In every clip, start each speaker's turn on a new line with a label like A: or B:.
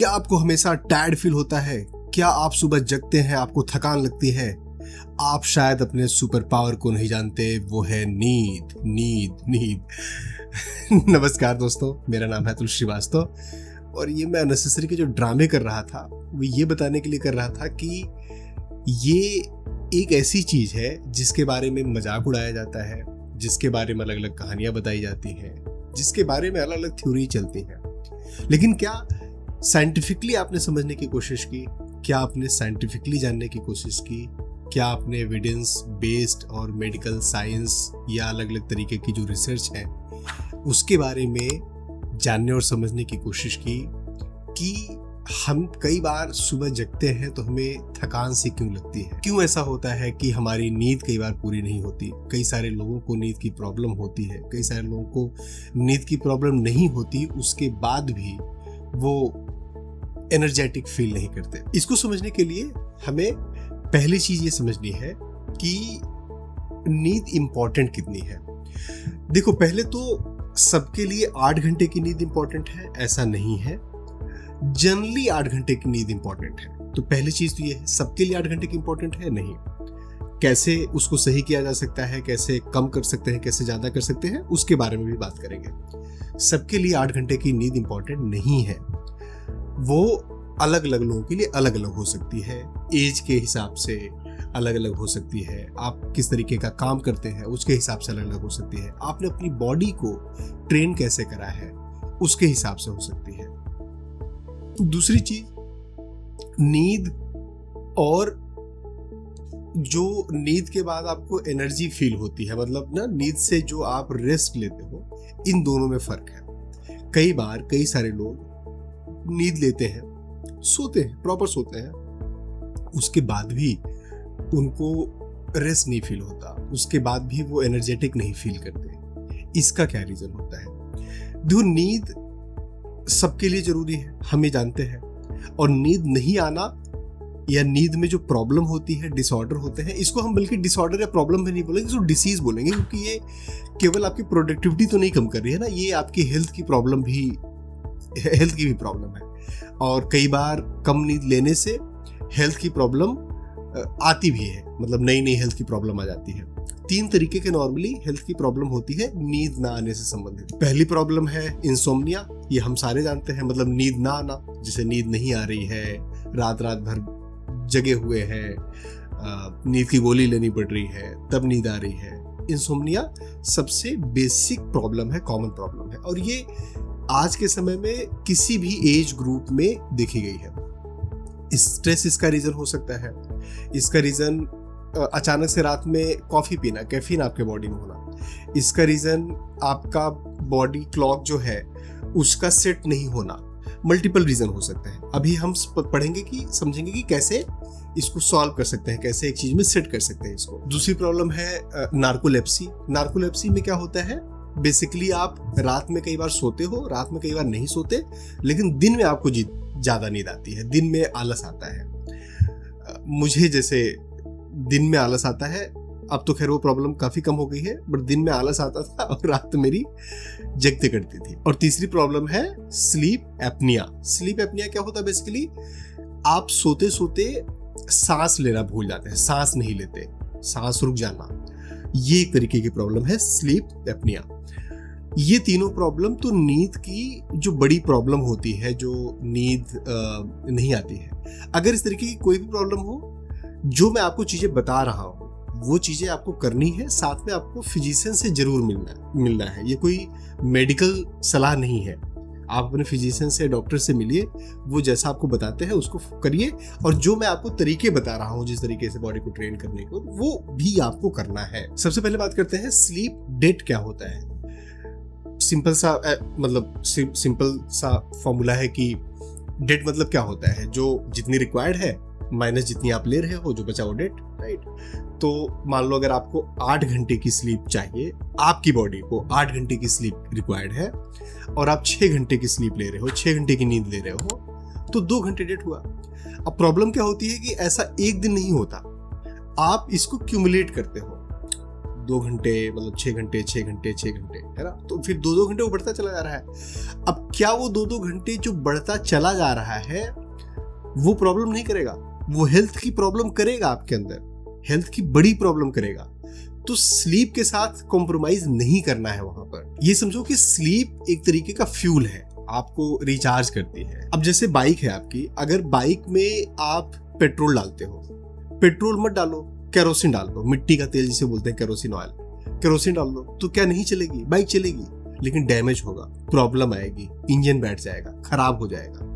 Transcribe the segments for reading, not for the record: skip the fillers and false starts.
A: क्या आपको हमेशा टायर्ड फील होता है? क्या आप सुबह जगते हैं, आपको थकान लगती है? आप शायद अपने सुपर पावर को नहीं जानते, वो है नींद नींद नींद। नमस्कार दोस्तों, मेरा नाम है अतुल श्रीवास्तव और ये मैं अननेसेसरी के जो ड्रामे कर रहा था वो ये बताने के लिए कर रहा था कि ये एक ऐसी चीज है जिसके बारे में मजाक उड़ाया जाता है, जिसके बारे में अलग अलग कहानियां बताई जाती हैं, जिसके बारे में अलग अलग थ्योरी चलती हैं। लेकिन क्या साइंटिफिकली आपने समझने की कोशिश की? क्या आपने साइंटिफिकली जानने की कोशिश की? क्या आपने एविडेंस बेस्ड और मेडिकल साइंस या अलग अलग तरीके की जो रिसर्च है उसके बारे में जानने और समझने की कोशिश की कि हम कई बार सुबह जगते हैं तो हमें थकान सी क्यों लगती है? क्यों ऐसा होता है कि हमारी नींद कई बार पूरी नहीं होती? कई सारे लोगों को नींद की प्रॉब्लम होती है, कई सारे लोगों को नींद की प्रॉब्लम नहीं होती, उसके बाद भी वो एनर्जेटिक फील नहीं करते। इसको समझने के लिए हमें पहली चीज ये समझनी है कि नींद इंपॉर्टेंट कितनी है। देखो, पहले तो सबके लिए 8 घंटे की नींद इंपॉर्टेंट है ऐसा नहीं है। जनरली 8 घंटे की नींद इंपॉर्टेंट है। तो पहली चीज तो ये है, सबके लिए 8 घंटे की इंपॉर्टेंट है नहीं। कैसे उसको सही किया जा सकता है, कैसे कम कर सकते हैं, कैसे ज्यादा कर सकते हैं, उसके बारे में भी बात करेंगे। सबके लिए 8 घंटे की नींद इंपॉर्टेंट नहीं है। वो अलग अलग लोगों के लिए अलग अलग हो सकती है, एज के हिसाब से अलग अलग हो सकती है, आप किस तरीके का काम करते हैं उसके हिसाब से अलग अलग हो सकती है, आपने अपनी बॉडी को ट्रेन कैसे करा है उसके हिसाब से हो सकती है। दूसरी चीज, नींद और जो नींद के बाद आपको एनर्जी फील होती है, मतलब ना नींद से जो आप रेस्ट लेते हो, इन दोनों में फर्क है। कई बार कई सारे लोग नींद लेते हैं, सोते हैं, प्रॉपर सोते हैं, उसके बाद भी उनको रेस्ट नहीं फील होता, उसके बाद भी वो एनर्जेटिक नहीं फील करते। इसका क्या रीजन होता है? देखो, नींद सबके लिए जरूरी है, हम ये जानते हैं। और नींद नहीं आना या नींद में जो प्रॉब्लम होती है, डिसऑर्डर होते हैं, इसको हम बल्कि डिसऑर्डर या प्रॉब्लम भी नहीं बोलेंगे, इसको डिसीज बोलेंगे, क्योंकि ये केवल आपकी प्रोडक्टिविटी तो नहीं कम कर रही है ना, ये आपकी हेल्थ की भी प्रॉब्लम है। और कई बार कम नींद लेने से हेल्थ की प्रॉब्लम आती भी है, मतलब नई नई हेल्थ की प्रॉब्लम आ जाती है। 3 तरीके के नॉर्मली हेल्थ की प्रॉब्लम होती है नींद ना आने से संबंधित। पहली प्रॉब्लम है इंसोम्निया, ये हम सारे जानते हैं, मतलब नींद ना आना, जैसे नींद नहीं आ रही है, रात भर जगे हुए हैं, नींद की गोली लेनी पड़ रही है तब नींद आ रही है। इंसोम्निया सबसे बेसिक प्रॉब्लम है, कॉमन प्रॉब्लम है, और ये आज के समय में किसी भी एज ग्रुप में देखी गई है। स्ट्रेस इसका रीजन हो सकता है। इसका रीजन अचानक से रात में कॉफी पीना, कैफीन आपके बॉडी में होना। इसका रीजन आपका बॉडी क्लॉक जो है उसका सेट नहीं होना। मल्टीपल रीजन हो सकते हैं। अभी हम पढ़ेंगे कि समझेंगे कि कैसे इसको सॉल्व कर सकते हैं, कैसे एक चीज में सेट कर सकते हैं इसको। दूसरी प्रॉब्लम है नार्कोलेप्सी। नार्कोलेप्सी में क्या होता है? बेसिकली आप रात में कई बार सोते हो, रात में कई बार नहीं सोते, लेकिन दिन में आपको ज्यादा नींद आती है, दिन में आलस आता है। मुझे जैसे दिन में आलस आता है, अब तो खैर वो प्रॉब्लम काफी कम हो गई है, बट दिन में आलस आता था और रात मेरी जगते कटती थी। और तीसरी प्रॉब्लम है स्लीप एपनिया। स्लीप एपनिया क्या होता है? बेसिकली आप सोते सोते सांस लेना भूल जाते हैं, सांस नहीं लेते, सांस रुक जाना, ये एक तरीके की प्रॉब्लम है स्लीप एपनिया। ये तीनों प्रॉब्लम तो नींद की जो बड़ी प्रॉब्लम होती है, जो नींद नहीं आती है। अगर इस तरीके की कोई भी प्रॉब्लम हो, जो मैं आपको चीजें बता रहा हूँ वो चीजें आपको करनी है, साथ में आपको फिजिशियन से जरूर मिलना है। ये कोई मेडिकल सलाह नहीं है। आप अपने फिजिशियन से, डॉक्टर से मिलिए, वो जैसा आपको बताते हैं उसको करिए, और जो मैं आपको तरीके बता रहा हूँ जिस तरीके से बॉडी को ट्रेन करने को, वो भी आपको करना है। सबसे पहले बात करते हैं स्लीप डेट क्या होता है। सिंपल सा फॉर्मूला है कि डेट मतलब क्या होता है? जो जितनी रिक्वायर्ड है माइनस जितनी आप ले रहे हो, जो बचा वो डेट, राइट? तो मान लो अगर आपको 8 घंटे की स्लीप चाहिए, आपकी बॉडी को 8 घंटे की स्लीप रिक्वायर्ड है, और आप 6 घंटे की स्लीप ले रहे हो, 6 घंटे की नींद ले रहे हो, तो 2 घंटे डेट हुआ। अब प्रॉब्लम क्या होती है कि ऐसा एक दिन नहीं होता, आप इसको क्यूमुलेट करते हो। 2 घंटे, मतलब 6 घंटे 6 घंटे 6 घंटे, है ना। तो फिर 2-2 घंटे वो बढ़ता चला जा रहा है। अब क्या वो 2-2 घंटे जो बढ़ता चला जा रहा है वो प्रॉब्लम नहीं करेगा? वो हेल्थ की प्रॉब्लम करेगा, आपके अंदर हेल्थ की बड़ी प्रॉब्लम करेगा। तो स्लीप के साथ कॉम्प्रोमाइज नहीं करना है वहां पर। ये समझो कि स्लीप एक तरीके का फ्यूल है, आपको रिचार्ज करती है। अब जैसे बाइक है आपकी, अगर बाइक में आप पेट्रोल डालते हो, पेट्रोल मत डालो, केरोसिन डाल दो, मिट्टी का तेल जिसे बोलते हैं केरोसिन ऑयल, केरोसिन डाल दो, तो क्या नहीं चलेगी? बाइक चलेगी, लेकिन डैमेज होगा, प्रॉब्लम आएगी, इंजन बैठ जाएगा, खराब हो जाएगा।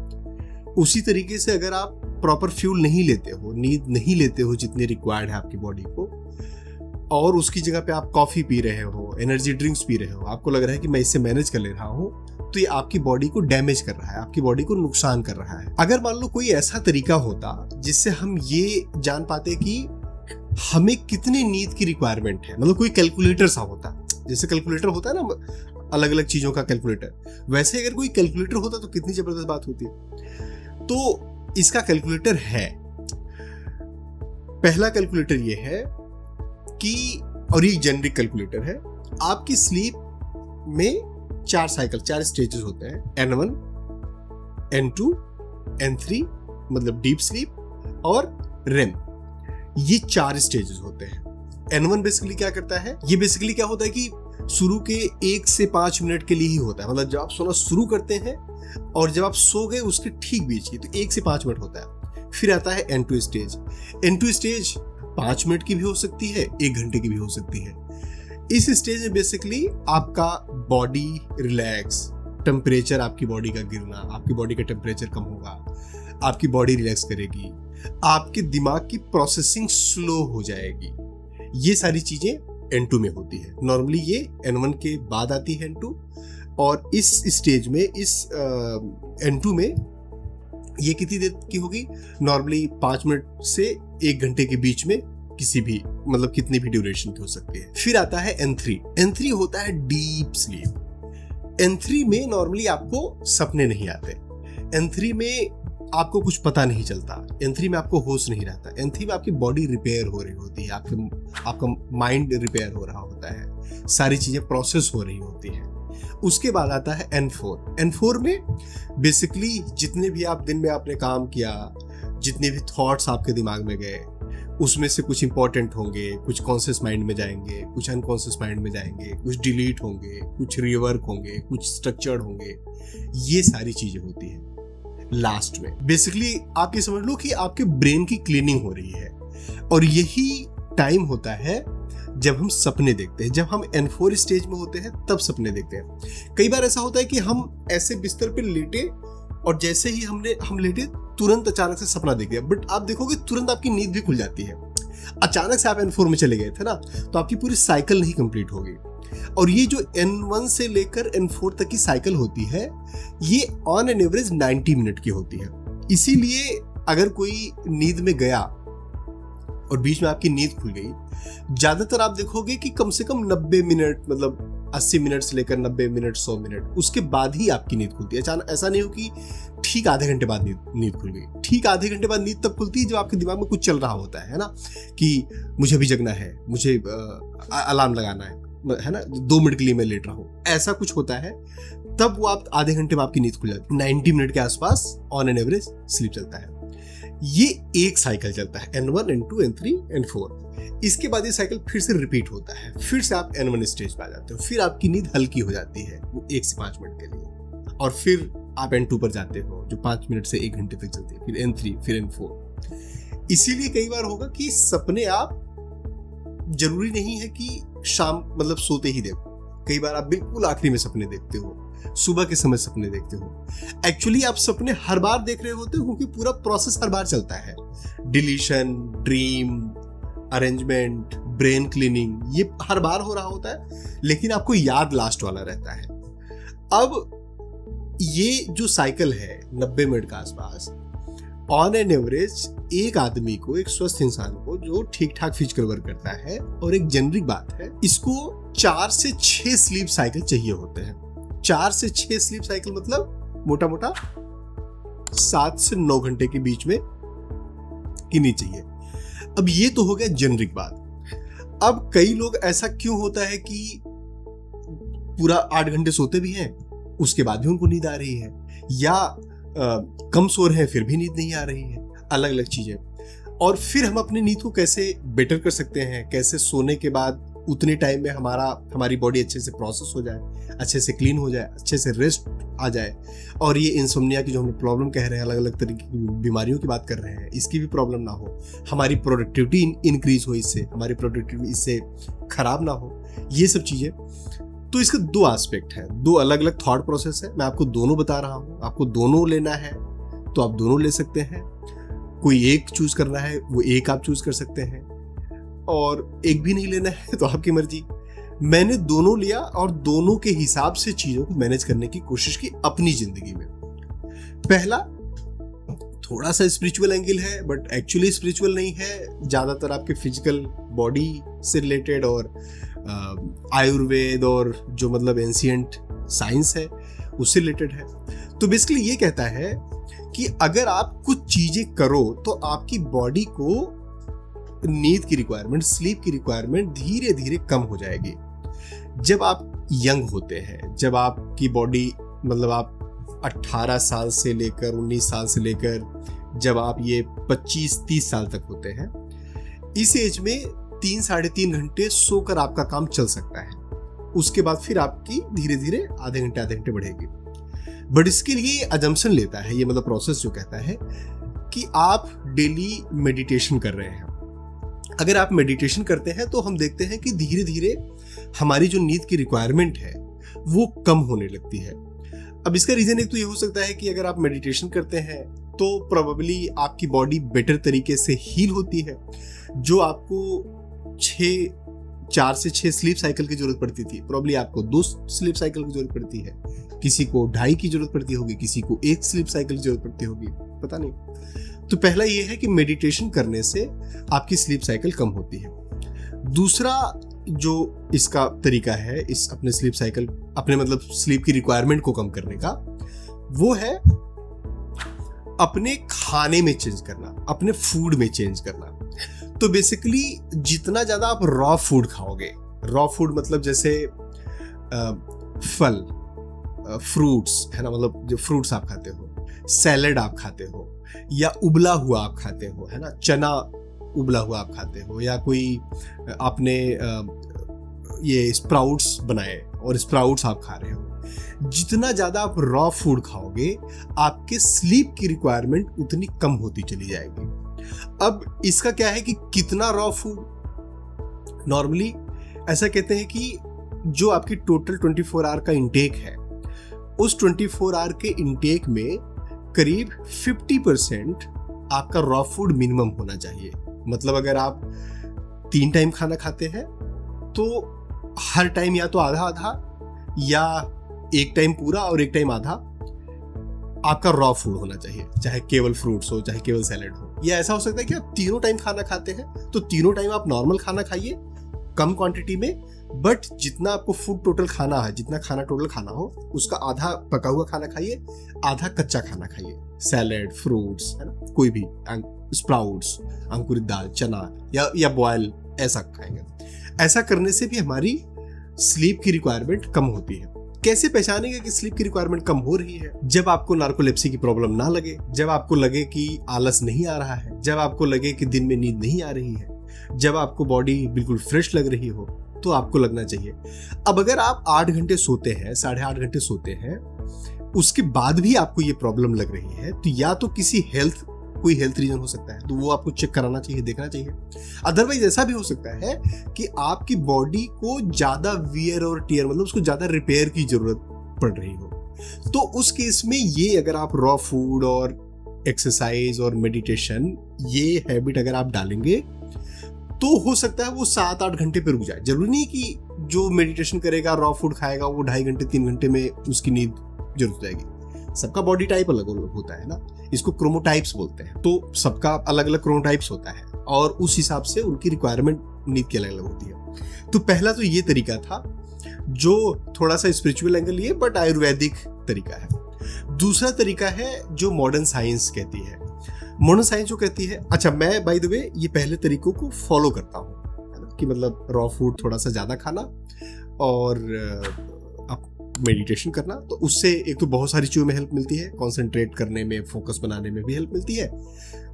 A: उसी तरीके से अगर आप प्रॉपर फ्यूल नहीं लेते हो, नींद नहीं लेते हो जितनी रिक्वायर्ड है आपकी बॉडी को, और उसकी जगह पे आप कॉफी पी रहे हो, एनर्जी ड्रिंक्स पी रहे हो, आपको लग रहा है कि मैं इससे मैनेज कर ले रहा हूँ, तो ये आपकी बॉडी को डैमेज कर रहा है, आपकी बॉडी को नुकसान कर रहा है। अगर मान लो कोई ऐसा तरीका होता जिससे हम ये जान पाते कि हमें कितनी नींद की रिक्वायरमेंट है, मतलब कोई कैलकुलेटर सा होता, जैसे कैलकुलेटर होता है ना अलग अलग चीजों का कैलकुलेटर, वैसे अगर कोई कैलकुलेटर होता तो कितनी जबरदस्त बात होती। तो इसका कैलकुलेटर है। पहला कैलकुलेटर ये है कि, और ये जेनरिक कैलकुलेटर है, आपकी स्लीप में 4 साइकिल, 4 स्टेजेस होते हैं, N1, N2, N3 मतलब डीप स्लीप, और REM। ये 4 स्टेजेस होते हैं। N1 बेसिकली क्या करता है, ये बेसिकली क्या होता है कि शुरू के 1 से 5 मिनट के लिए ही होता है, मतलब जब आप सोना शुरू करते हैं और जब आप सो गए उसके ठीक बीच की, तो 1 से 5 मिनट होता है। फिर आता है N2 stage. N2 stage 5 minute की भी हो सकती है, 1 घंटे की भी हो सकती है। इस स्टेज में बेसिकली आपका बॉडी रिलैक्स, टेम्परेचर आपकी बॉडी का गिरना, आपकी बॉडी का टेम्परेचर कम होगा, आपकी बॉडी रिलैक्स करेगी, आपके दिमाग की प्रोसेसिंग स्लो हो जाएगी। ये सारी चीजें N2 में होती है। नॉर्मली ये N1 के बाद आती है N2, और इस स्टेज में, इस N2 में ये कितनी देर की होगी? नॉर्मली 5 मिनट से 1 घंटे के बीच में, किसी भी, मतलब कितनी भी ड्यूरेशन की हो सकती है। फिर आता है N3। N3 होता है डीप स्लीप। N3 में नॉर्मली आपको सपने नहीं आते, N3 में आपको कुछ पता नहीं चलता, N3 में आपको होश नहीं रहता, N3 में आपकी बॉडी रिपेयर हो रही होती है, आपका माइंड रिपेयर हो रहा होता है, सारी चीजें प्रोसेस हो रही होती है। उसके बाद आता है N4। N4 में बेसिकली जितने भी आप दिन में आपने काम किया, जितने भी थॉट्स आपके दिमाग में गए, उसमें से कुछ इंपॉर्टेंट होंगे, कुछ कॉन्शियस माइंड में जाएंगे, कुछ अनकॉन्शियस माइंड में जाएंगे, कुछ डिलीट होंगे, कुछ रिवर्क होंगे, कुछ स्ट्रक्चर्ड होंगे। ये सारी चीजें होती है लास्ट में। बेसिकली आप ये समझ लो कि आपके ब्रेन की क्लीनिंग हो रही है, और यही टाइम होता है जब हम सपने देखते हैं। जब हम N4 स्टेज में होते हैं तब सपने देखते हैं। कई बार ऐसा होता है कि हम ऐसे बिस्तर पे लेटे, और जैसे ही हम लेटे तुरंत अचानक से सपना देख लिया, बट आप देखोगे तुरंत आपकी नींद भी खुल जाती है। अचानक से आप N4 में चले गए थे ना, तो आपकी पूरी साइकिल नहीं कंप्लीट होगी। और ये जो N1 से लेकर N4 तक की साइकिल होती है, ये ऑन एन एवरेज 90 मिनट की होती है। इसीलिए अगर कोई नींद में गया और बीच में आपकी नींद खुल गई, ज्यादातर आप देखोगे कि कम से कम 90 मिनट, मतलब 80 मिनट से लेकर 90 मिनट, 100 मिनट, उसके बाद ही आपकी नींद खुलती है। अचानक ऐसा नहीं हो कि ठीक आधे घंटे बाद नींद खुल गई। ठीक आधे घंटे बाद नींद तब खुलती है जब आपके दिमाग में कुछ चल रहा होता है ना, कि मुझे अभी जगना है, मुझे अलार्म लगाना है ना, 2 मिनट के लिए मैं लेट रहा हूँ, ऐसा कुछ होता है, तब वो आप आधे घंटे में आपकी नींद खुल जाती है। 90 मिनट के आसपास ऑन एन एवरेज स्लीप चलता है। ये एक साइकिल चलता है, N1, N2, N3, N4। इसके बाद ये साइकिल फिर से रिपीट होता है, फिर से आप N1 स्टेज पे आ जाते हो, फिर आपकी नींद हल्की हो जाती है वो 1 से 5 मिनट के लिए, और फिर आप N2 पर जाते हो जो 5 मिनट से 1 घंटे तक चलती है, फिर N3, फिर N4। इसीलिए कई बार होगा कि सपने आप, जरूरी नहीं है कि शाम, मतलब सोते ही देखो, कई बार आप बिल्कुल आखिरी में सपने देखते हो, सुबह के समय सपने देखते हो। एक्चुअली आप सपने हर बार देख रहे होते हो, क्योंकि पूरा प्रोसेस हर बार चलता है। Deletion, dream, arrangement, brain cleaning, ये हर बार हो रहा होता है, लेकिन आपको याद लास्ट वाला रहता है। अब ये जो साइकिल है 90 मिनट के आसपास, ऑन एन एवरेज एक आदमी को, एक स्वस्थ इंसान को जो ठीक ठाक फिजिकल वर्क करता है, और एक जेनरिक बात है, इसको 4 से 6 स्लीप साइकिल चाहिए होते हैं। 4 से 6 स्लीप साइकिल मतलब मोटा मोटा 7 से 9 घंटे के बीच में गिनी चाहिए। अब ये तो हो गया जेनरिक बात। अब कई लोग ऐसा क्यों होता है कि पूरा 8 घंटे सोते भी हैं, उसके बाद भी उनको नींद आ रही है, या कम सो रहे हैं फिर भी नींद नहीं आ रही है, अलग अलग चीजें। और फिर हम अपनी नींद को कैसे बेटर कर सकते हैं, कैसे सोने के बाद उतने टाइम में हमारी बॉडी अच्छे से प्रोसेस हो जाए, अच्छे से क्लीन हो जाए, अच्छे से रेस्ट आ जाए, और ये इंसोम्निया की जो हम प्रॉब्लम कह रहे हैं, अलग अलग तरीके की बीमारियों की बात कर रहे हैं, इसकी भी प्रॉब्लम ना हो, हमारी प्रोडक्टिविटी इंक्रीज हो, इससे हमारी प्रोडक्टिविटी इससे खराब ना हो, ये सब चीज़ें। तो इसके 2 एस्पेक्ट हैं, 2 अलग अलग थॉट प्रोसेस है। मैं आपको दोनों बता रहा हूँ, आपको दोनों लेना है तो आप दोनों ले सकते हैं, कोई एक चूज करना है वो एक आप चूज कर सकते हैं, और एक भी नहीं लेना है तो आपकी मर्जी। मैंने दोनों लिया और दोनों के हिसाब से चीजों को मैनेज करने की कोशिश की अपनी जिंदगी में। पहला थोड़ा सा स्पिरिचुअल एंगल है, बट एक्चुअली स्पिरिचुअल नहीं है, ज्यादातर आपके फिजिकल बॉडी से रिलेटेड और आयुर्वेद और जो मतलब एंशिएंट साइंस है उससे रिलेटेड है। तो बेसिकली ये कहता है कि अगर आप कुछ चीजें करो तो आपकी बॉडी को नींद की रिक्वायरमेंट, स्लीप की रिक्वायरमेंट धीरे धीरे कम हो जाएगी। जब आप यंग होते हैं, जब आपकी बॉडी मतलब आप 18 साल से लेकर 19 साल से लेकर जब आप ये 25-30 साल तक होते हैं, इस एज में 3 साढ़े 3 घंटे सोकर आपका काम चल सकता है। उसके बाद फिर आपकी धीरे धीरे आधे घंटे बढ़ेगी। बट इसके लिए अजम्पशन लेता है, ये मतलब प्रोसेस जो कहता है कि आप डेली मेडिटेशन कर रहे हैं। अगर आप मेडिटेशन करते हैं तो हम देखते हैं कि धीरे धीरे हमारी जो नींद की रिक्वायरमेंट है वो कम होने लगती है। अब इसका रीजन एक तो ये हो सकता है कि अगर आप मेडिटेशन करते हैं तो प्रोबेबली आपकी बॉडी बेटर तरीके से हील होती है। जो आपको 4 से 6 स्लीप साइकिल की जरूरत पड़ती थी, प्रोबेबली आपको 2 स्लीप साइकिल की जरूरत पड़ती है, किसी को 2.5 की जरूरत पड़ती होगी, किसी को 1 स्लीप साइकिल की जरूरत पड़ती होगी, पता नहीं। तो पहला ये है कि मेडिटेशन करने से आपकी स्लीप साइकिल कम होती है। दूसरा जो इसका तरीका है इस अपने स्लीप साइकिल, अपने मतलब स्लीप की रिक्वायरमेंट को कम करने का, वो है अपने खाने में चेंज करना, अपने फूड में चेंज करना। तो बेसिकली जितना ज्यादा आप रॉ फूड खाओगे, रॉ फूड मतलब जैसे फल, फ्रूट्स है ना, मतलब जो फ्रूट्स आप खाते हो, सैलेड आप खाते हो, या उबला हुआ आप खाते हो, है ना, चना उबला हुआ आप खाते हो, या कोई आपने ये स्प्राउट्स बनाए और स्प्राउट्स आप खा रहे हो, जितना ज्यादा आप रॉ फूड खाओगे आपके स्लीप की रिक्वायरमेंट उतनी कम होती चली जाएगी। अब इसका क्या है कि कितना रॉ फूड, नॉर्मली ऐसा कहते हैं कि जो आपकी टोटल 24 आवर का इंटेक है, उस 24 आवर के इंटेक में करीब 50% आपका रॉ फूड मिनिमम होना चाहिए। मतलब अगर आप 3 टाइम खाना खाते हैं तो हर टाइम या तो आधा आधा या एक टाइम पूरा और एक टाइम आधा आपका रॉ फूड होना चाहिए, चाहे केवल फ्रूट्स हो, चाहे केवल सैलेड हो। या ऐसा हो सकता है कि आप तीनों टाइम खाना खाते हैं तो तीनों टाइम आप नॉर्मल खाना खाइए कम क्वांटिटी में, बट जितना आपको फूड टोटल खाना है, जितना खाना टोटल खाना हो उसका आधा पका हुआ खाना खाइए, आधा कच्चा खाना खाइए, सैलेड, फ्रूट्स, है ना, कोई भी स्प्राउट्स, अंकुरित दाल, चना या बॉयल, ऐसा खाएंगे। ऐसा करने से भी हमारी स्लीप की रिक्वायरमेंट कम होती है। कैसे पहचानेंगे कि स्लीप की रिक्वायरमेंट कम हो रही है? जब आपको नार्कोलेप्सी की प्रॉब्लम ना लगे, जब आपको लगे कि आलस नहीं आ रहा है, जब आपको लगे कि दिन में नींद नहीं आ रही है, जब आपको बॉडी बिल्कुल फ्रेश लग रही हो, तो आपको लगना चाहिए। अब अगर आप 8 घंटे सोते हैं, 8.5 घंटे सोते हैं, उसके बाद भी आपको ये प्रॉब्लम लग रही है, तो या तो कोई हेल्थ रीजन हो सकता है, तो वो आपको चेक कराना चाहिए, देखना चाहिए। अदरवाइज ऐसा भी हो सकता है कि आपकी बॉडी को ज्यादा वियर और टियर, मतलब उसको ज्यादा रिपेयर की जरूरत पड़ रही हो। तो उस केस में ये अगर आप रॉ फूड और एक्सरसाइज और मेडिटेशन, ये हैबिट अगर आप डालेंगे तो हो सकता है वो 7-8 घंटे पे रुक जाए। जरूरी नहीं कि जो मेडिटेशन करेगा, रॉ फूड खाएगा, वो 2.5 घंटे 3 घंटे में उसकी नींद जरूर जाएगी। सबका बॉडी टाइप अलग अलग होता है ना, इसको क्रोमोटाइप्स बोलते हैं। तो सबका अलग अलग क्रोमोटाइप्स होता है और उस हिसाब से उनकी रिक्वायरमेंट नींद की अलग अलग होती है। तो पहला तो ये तरीका था जो थोड़ा सा स्पिरिचुअल एंगल लिए, बट आयुर्वेदिक तरीका है। दूसरा तरीका है जो मॉडर्न साइंस कहती है। मॉडर्न साइंस जो कहती है, अच्छा मैं बाय द वे ये पहले तरीकों को फॉलो करता हूँ, है ना, कि मतलब रॉ फूड थोड़ा सा ज़्यादा खाना और आप मेडिटेशन करना, तो उससे एक तो बहुत सारी चीज़ों में हेल्प मिलती है, कंसंट्रेट करने में, फोकस बनाने में भी हेल्प मिलती है।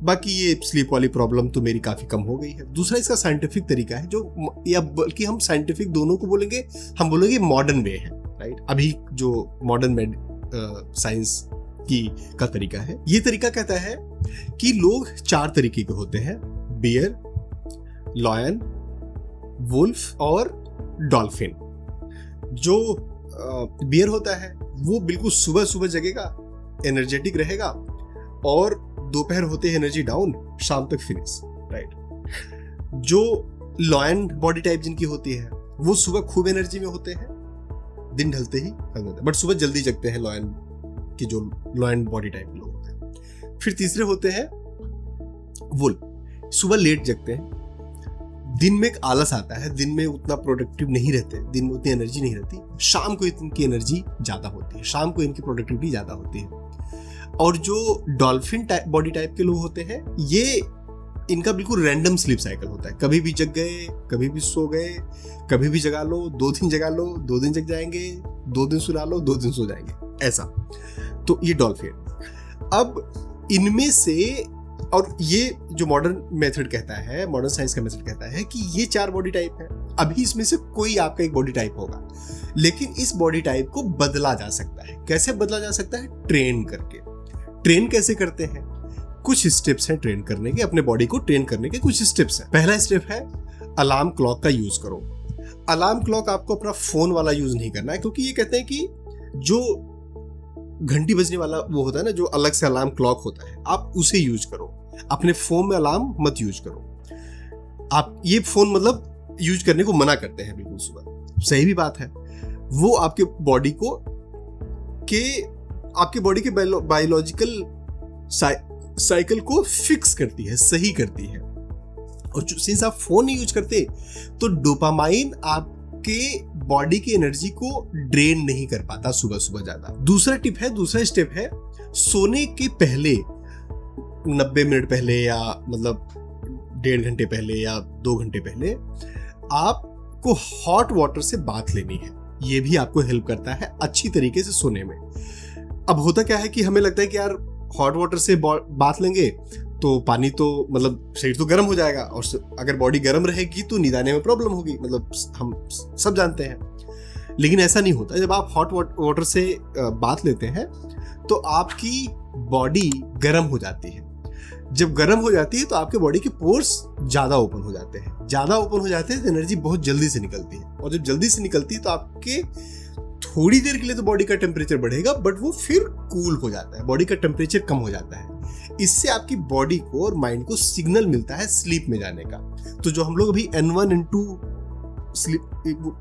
A: बाकी ये स्लीप वाली प्रॉब्लम तो मेरी काफ़ी कम हो गई है। दूसरा इसका साइंटिफिक तरीका है, जो या बल्कि हम साइंटिफिक दोनों को बोलेंगे, हम बोलेंगे मॉडर्न वे है, राइट। अभी जो मॉडर्न साइंस की का तरीका है, ये तरीका कहता है कि लोग 4 तरीके के होते हैं: बियर, लॉयन, वुल्फ और डॉल्फिन। जो बियर होता है वो बिल्कुल सुबह सुबह जगेगा, एनर्जेटिक रहेगा, और दोपहर होते हैं एनर्जी डाउन, शाम तक फिनिश, राइट। जो लॉयन बॉडी टाइप जिनकी होती है वो सुबह खूब एनर्जी में होते हैं, दिन ढलते ही खत्म होता है, बट सुबह जल्दी जगते हैं लॉयन की, जो लॉयन बॉडी टाइप लोग होते हैं। फिर तीसरे होते हैं वुल्फ, सुबह लेट जगते हैं, दिन में एक आलस आता है, दिन में उतना प्रोडक्टिव नहीं रहते, दिन में उतनी एनर्जी नहीं रहती, शाम को इनकी एनर्जी ज्यादा होती है, शाम को इनकी प्रोडक्टिविटी ज्यादा होती है। और जो डॉल्फिन बॉडी टाइप के लोग होते हैं, ये इनका बिल्कुल रैंडम स्लीप साइकिल होता है, कभी भी जग गए, कभी भी सो गए, कभी भी जगा लो, 2 दिन जगा लो, 2 दिन जग जाएंगे, 2 दिन सुला लो, 2 दिन सो जाएंगे, ऐसा। तो ये डॉल्फिन। अब इनमें से, और ये जो मॉडर्न मेथड कहता है, मॉडर्न साइंस का मेथड कहता है कि ये 4 बॉडी टाइप है। अभी इसमें से कोई आपका एक बॉडी टाइप होगा, लेकिन इस बॉडी टाइप को बदला जा सकता है। कैसे बदला जा सकता है? ट्रेन करके। ट्रेन कैसे करते हैं? कुछ स्टेप्स हैं ट्रेन करने के, अपने बॉडी को ट्रेन करने के कुछ स्टेप्स हैं। पहला स्टेप है अलार्म क्लॉक का यूज करो। अलार्म क्लॉक आपको अपना फोन वाला यूज नहीं करना है, क्योंकि ये कहते हैं कि जो घंटी बजने वाला वो होता है ना, जो अलग से अलार्म क्लॉक होता है, आप उसे यूज करो, अपने फोन में अलार्म मत यूज करो। आप ये फोन मतलब यूज करने को मना करते हैं बिल्कुल सुबह, सही भी बात है। वो आपके बॉडी के बायोलॉजिकल साइकिल को फिक्स करती है, सही करती है। और सिंस आप फोन नहीं यूज करते, तो डोपामाइन आपके बॉडी की एनर्जी को ड्रेन नहीं कर पाता सुबह सुबह ज्यादा। दूसरा स्टेप है सोने के पहले 90 मिनट पहले, या मतलब 1.5 घंटे पहले या 2 घंटे पहले आपको हॉट वाटर से बाथ लेनी है। ये भी आपको हेल्प करता है अच्छी तरीके से सोने में। अब होता क्या है कि हमें लगता है कि यार हॉट वाटर से बाथ लेंगे तो पानी तो मतलब शरीर तो गर्म हो जाएगा, और अगर बॉडी गर्म रहेगी तो नींद आने में प्रॉब्लम होगी, मतलब हम सब जानते हैं। लेकिन ऐसा नहीं होता। जब आप हॉट वाटर से बाथ लेते हैं तो आपकी बॉडी गर्म हो जाती है। जब गर्म हो जाती है तो आपके बॉडी के पोर्स ज्यादा ओपन हो जाते हैं। ज्यादा ओपन हो जाते हैं तो एनर्जी बहुत जल्दी से निकलती है, और जब जल्दी से निकलती है तो आपके थोड़ी देर के लिए तो बॉडी का टेम्परेचर बढ़ेगा, बट वो फिर कूल हो जाता है, बॉडी का टेम्परेचर कम हो जाता है। इससे आपकी बॉडी को और माइंड को सिग्नल मिलता है स्लीप में जाने का। तो जो हम लोग अभी N1 N2 स्लीप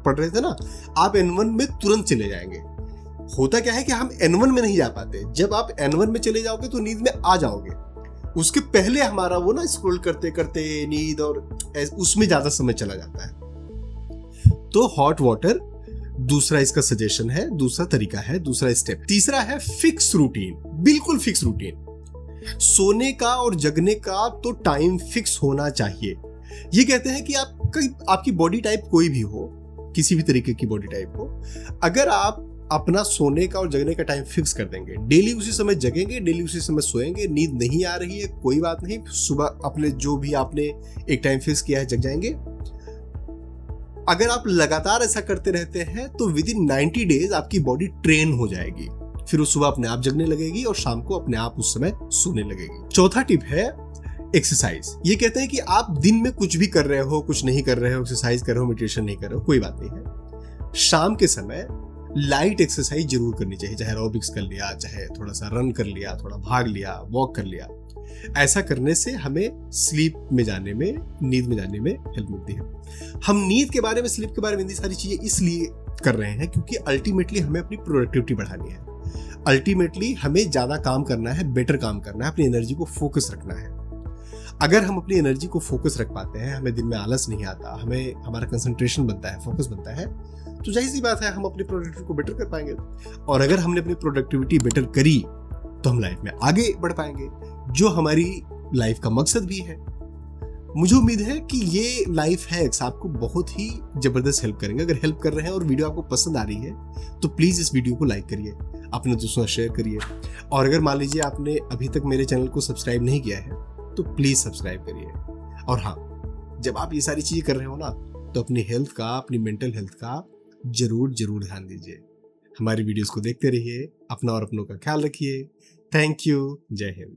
A: पढ़ रहे थे ना, आप N1 में तुरंत चले जाएंगे। होता क्या है कि हम N1 में नहीं जा पाते। जब आप N1 में चले जाओगे तो नींद में आ जाओगे, उसके पहले हमारा वो ना स्क्रॉल करते करते नींद और उसमें ज्यादा समय चला जाता है। तो हॉट वाटर दूसरा इसका सजेशन है, दूसरा तरीका है, दूसरा स्टेप। तीसरा है फिक्स रूटीन, बिल्कुल फिक्स रूटीन। सोने का और जगने का तो टाइम फिक्स होना चाहिए। ये कहते हैं कि आपकी बॉडी टाइप कोई भी हो, किसी भी तरीके की बॉडी टाइप हो, अगर आप अपना सोने का और जगने का टाइम फिक्स कर देंगे, डेली उसी समय जगेंगे, डेली उसी समय सोएंगे, नींद नहीं आ रही है कोई बात नहीं, सुबह अपने जो भी आपने एक टाइम फिक्स किया है जग जाएंगे। अगर आप लगातार ऐसा करते रहते हैं तो विद इन 90 डेज आपकी बॉडी ट्रेन हो जाएगी, फिर वो सुबह अपने आप जगने लगेगी और शाम को अपने आप उस समय सोने लगेगी। चौथा टिप है एक्सरसाइज। ये कहते हैं कि आप दिन में कुछ भी कर रहे हो, कुछ नहीं कर रहे हो, एक्सरसाइज कर रहे हो, मेडिटेशन नहीं कर रहे हो, कोई बात नहीं है, शाम के समय लाइट एक्सरसाइज जरूर करनी चाहिए, चाहे एरोबिक्स कर लिया, चाहे थोड़ा सा रन कर लिया, थोड़ा भाग लिया, वॉक कर लिया। ऐसा करने से हमें स्लीप में जाने में, नींद में जाने में हेल्प मिलती है। हम नींद के बारे में, स्लीप के बारे में, इतनी सारी चीजें इसलिए कर रहे हैं क्योंकि अल्टीमेटली हमें अपनी प्रोडक्टिविटी बढ़ानी है। अल्टीमेटली हमें ज्यादा काम करना है, बेटर काम करना है, अपनी एनर्जी को फोकस रखना है। अगर हम अपनी एनर्जी को फोकस रख पाते हैं, हमें दिन में आलस नहीं आता, हमें हमारा कंसंट्रेशन बनता है, फोकस बनता है, तो जाहिर सी बात है हम अपनी प्रोडक्टिविटी को बेटर कर पाएंगे। और अगर हमने अपनी प्रोडक्टिविटी बेटर करी तो हम लाइफ में आगे बढ़ पाएंगे, जो हमारी लाइफ का मकसद भी है। मुझे उम्मीद है कि ये लाइफ हैक्स आपको बहुत ही जबरदस्त हेल्प करेंगे। अगर हेल्प कर रहे हैं और वीडियो आपको पसंद आ रही है तो प्लीज इस वीडियो को लाइक करिए, अपने दोस्तों से शेयर करिए, और अगर मान लीजिए आपने अभी तक मेरे चैनल को सब्सक्राइब नहीं किया है तो प्लीज सब्सक्राइब करिए। और हाँ, जब आप ये सारी चीजें कर रहे हो ना तो अपनी हेल्थ का, अपनी मेंटल हेल्थ का जरूर ध्यान दीजिए। हमारी वीडियोस को देखते रहिए, अपना और अपनों का ख्याल रखिए। Thank you. जय हिंद।